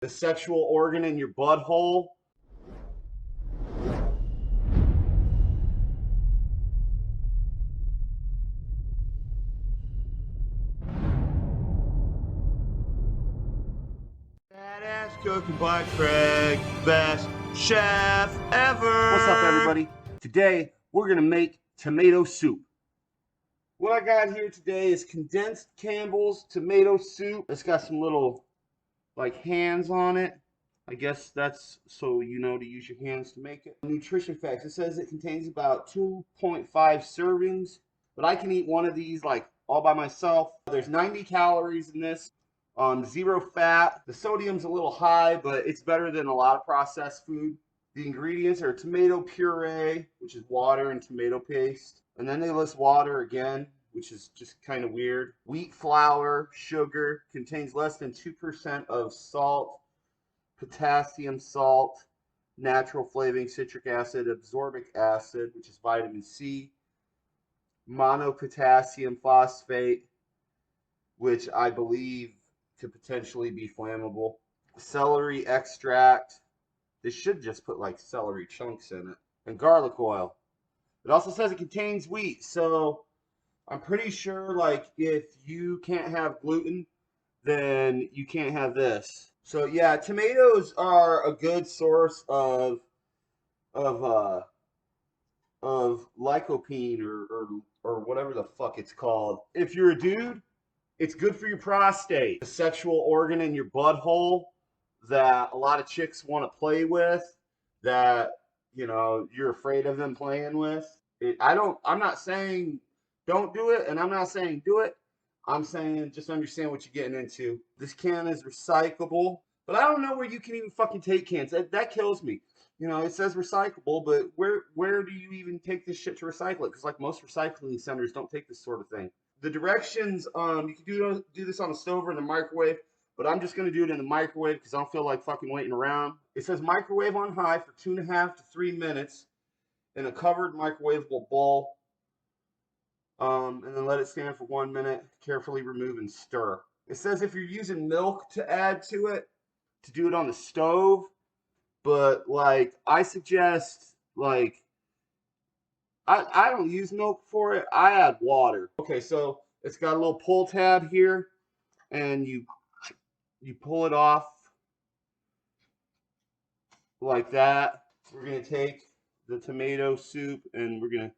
The sexual organ in your butthole. Badass cooking by Craig, best chef ever. What's up, everybody? Today we're gonna make tomato soup. What I got here today is condensed Campbell's tomato soup. It's got some little like hands on it. I guess that's so you know to use your hands to make it. Nutrition facts. It says it contains about 2.5 servings, but I can eat one of these like all by myself. There's 90 calories in this. 0 fat. The sodium's a little high, but it's better than a lot of processed food. The ingredients are tomato puree, which is water and tomato paste. And then they list water again, which is just kind of weird. Wheat flour, sugar, contains less than 2% of salt, potassium salt, natural flavoring, citric acid, ascorbic acid, which is vitamin C, monopotassium phosphate, which I believe could potentially be flammable, celery extract. This should just put like celery chunks in it, and garlic oil. It also says it contains wheat, so I'm pretty sure like if you can't have gluten, then you can't have this. So yeah, tomatoes are a good source of uh of lycopene or whatever the fuck it's called. If you're a dude, it's good for your prostate, the sexual organ in your butthole that a lot of chicks want to play with, that you know you're afraid of them playing with. I'm not saying don't do it, and I'm not saying do it. I'm saying just understand what you're getting into. This can is recyclable, but I don't know where you can even fucking take cans. That kills me. You know, it says recyclable, but where do you even take this shit to recycle it? Because like most recycling centers don't take this sort of thing. The directions, you can do this on the stove or in the microwave, but I'm just gonna do it in the microwave because I don't feel like fucking waiting around. It says microwave on high for 2.5 to 3 minutes in a covered microwavable bowl. And then let it stand for 1 minute. Carefully remove and stir. It says if you're using milk to add to it, to do it on the stove, but like I suggest like I don't use milk for it. I add water. Okay, so it's got a little pull tab here, and you pull it off like that. We're gonna take the tomato soup and we're gonna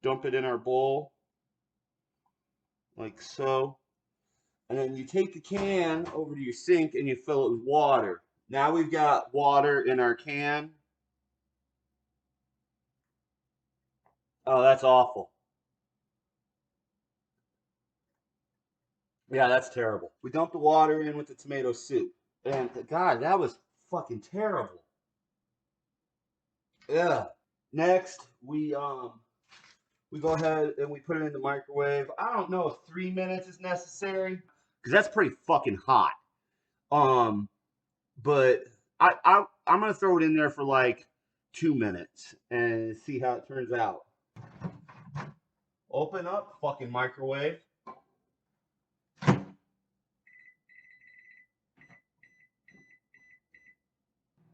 dump it in our bowl like so. And then you take the can over to your sink and you fill it with water. Now we've got water in our can. Oh, that's awful. Yeah, that's terrible. We dumped the water in with the tomato soup. And God, that was fucking terrible. Yeah. Next, we go ahead and we put it in the microwave. I don't know if 3 minutes is necessary because that's pretty fucking hot. Um, but I'm gonna throw it in there for like 2 minutes and see how it turns out. Open up, fucking microwave.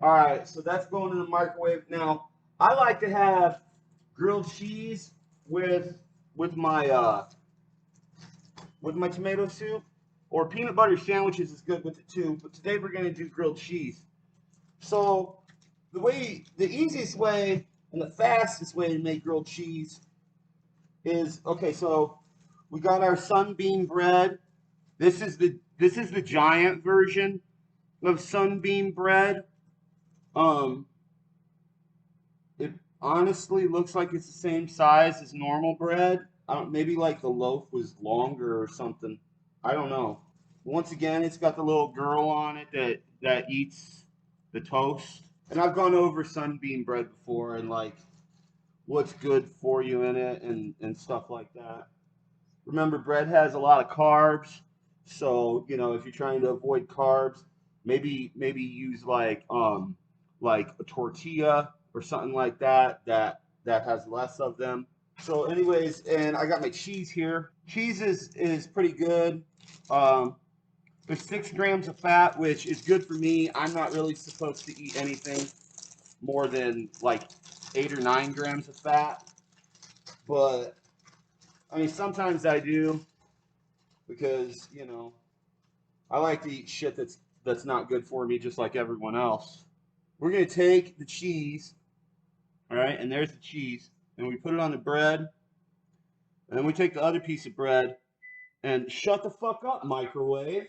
All right, so that's going in the microwave. Now, I like to have grilled cheese with with my uh with my tomato soup, or peanut butter sandwiches is good with it too. But today we're gonna do grilled cheese. So the easiest way and the fastest way to make grilled cheese is okay. So we got our sunbeam bread. This is the giant version of sunbeam bread. Um, it honestly looks like it's the same size as normal bread. Maybe like the loaf was longer or something. I don't know. Once again, it's got the little girl on it that eats the toast. And I've gone over sunbeam bread before and like what's good for you in it and stuff like that. Remember, bread has a lot of carbs, so you know if you're trying to avoid carbs, maybe use like a tortilla or something like that has less of them. So, anyways, and I got my cheese here. Cheese is pretty good. Um, There's 6 grams of fat, which is good for me. I'm not really supposed to eat anything more than like 8 or 9 grams of fat. But, I mean, sometimes I do because, you know, I like to eat shit that's not good for me just like everyone else. We're going to take the cheese, all right, and there's the cheese, and we put it on the bread, and then we take the other piece of bread, and shut the fuck up, microwave.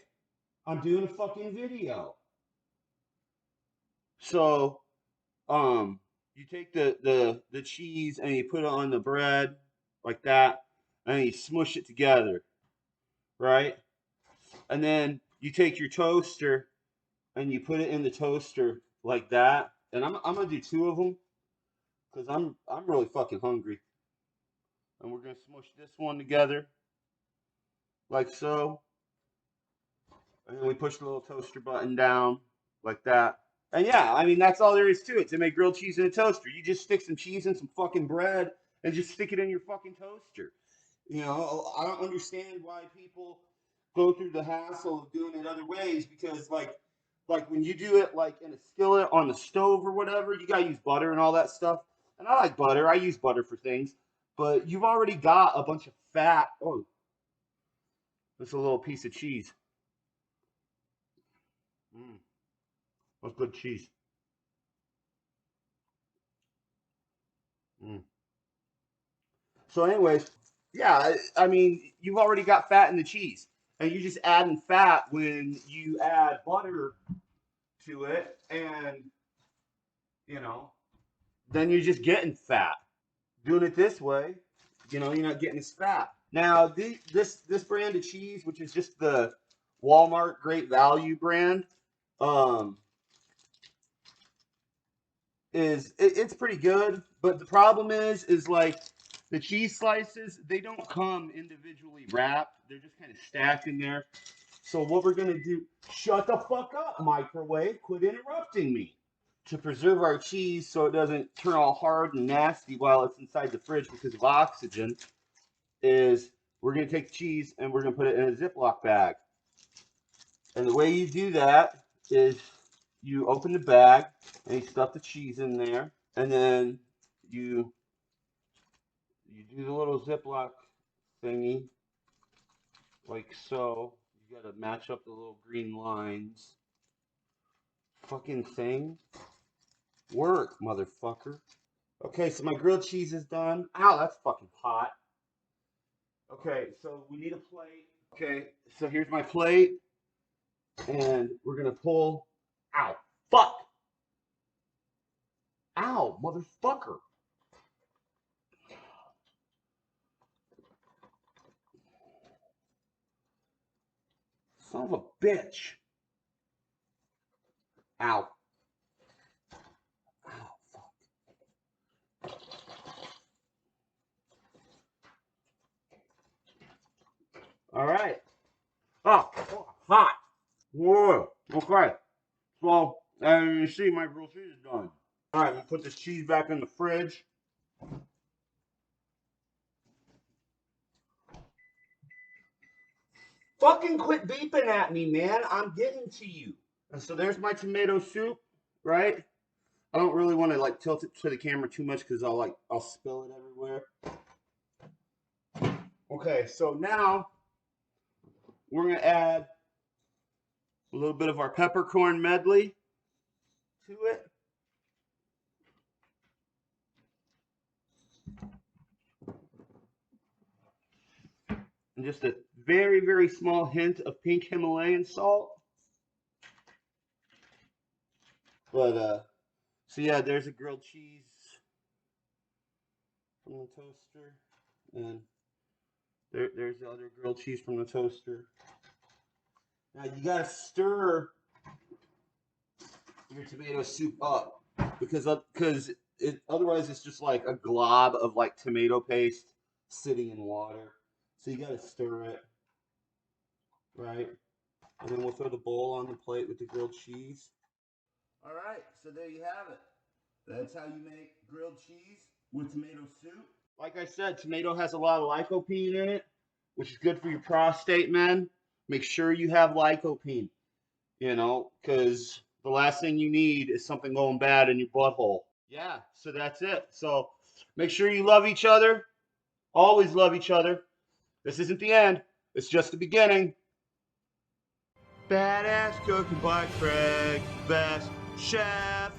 I'm doing a fucking video. So, you take the cheese and you put it on the bread like that, and you smush it together, right? And then you take your toaster and you put it in the toaster like that. And I'm gonna do 2 of them because I'm really fucking hungry. And we're gonna smush this one together like so. And then we push the little toaster button down like that. And yeah, I mean that's all there is to it. To make grilled cheese in a toaster, you just stick some cheese and some fucking bread and just stick it in your fucking toaster. You know, I don't understand why people go through the hassle of doing it other ways because like when you do it like in a skillet on the stove or whatever, you gotta use butter and all that stuff. And I like butter. I use butter for things, but you've already got a bunch of fat. Oh, that's a little piece of cheese. Mm, that's good cheese. Mm. So, anyways, yeah, I mean, you've already got fat in the cheese, and you're just adding fat when you add butter to it, and you know, then you're just getting fat. Doing it this way, you know, you're not getting as fat. Now, this brand of cheese, which is just the Walmart Great Value brand, um, it's pretty good. But the problem is like the cheese slices, they don't come individually wrapped. They're just kind of stacked in there. So what we're gonna do? Shut the fuck up, microwave! Quit interrupting me. To preserve our cheese so it doesn't turn all hard and nasty while it's inside the fridge because of oxygen, is we're going to take the cheese and we're going to put it in a Ziploc bag. And the way you do that is you open the bag and you stuff the cheese in there, and then you do the little Ziploc thingy like so. You got to match up the little green lines. Fucking thing. Work, motherfucker. Okay, so my grilled cheese is done. Ow, that's fucking hot. Okay, so we need a plate. Okay, so here's my plate, and we're gonna pull. Ow, fuck! Ow, motherfucker! Son of a bitch! Ow. Ow, fuck. All right. Oh, hot. Whoa. Okay. So, as you see, my grilled cheese is done. All right, we'll put this cheese back in the fridge. Fucking quit beeping at me, man. I'm getting to you. And so there's my tomato soup, right? I don't really want to like tilt it to the camera too much because I'll spill it everywhere. Okay, so now we're gonna add a little bit of our peppercorn medley to it. And just a very, very small hint of pink Himalayan salt. But so yeah, there's a grilled cheese from the toaster, and there's the other grilled cheese from the toaster. Now you gotta stir your tomato soup up because otherwise it's just like a glob of like tomato paste sitting in water. So you gotta stir it, right? And then we'll throw the bowl on the plate with the grilled cheese. All right, so there you have it. That's how you make grilled cheese with tomato soup. Like I said, tomato has a lot of lycopene in it, which is good for your prostate, man. Make sure you have lycopene, because the last thing you need is something going bad in your butthole. Yeah, so that's it. So make sure you love each other. Always love each other. This isn't the end. It's just the beginning. Badass Cooking by Craig, best chef.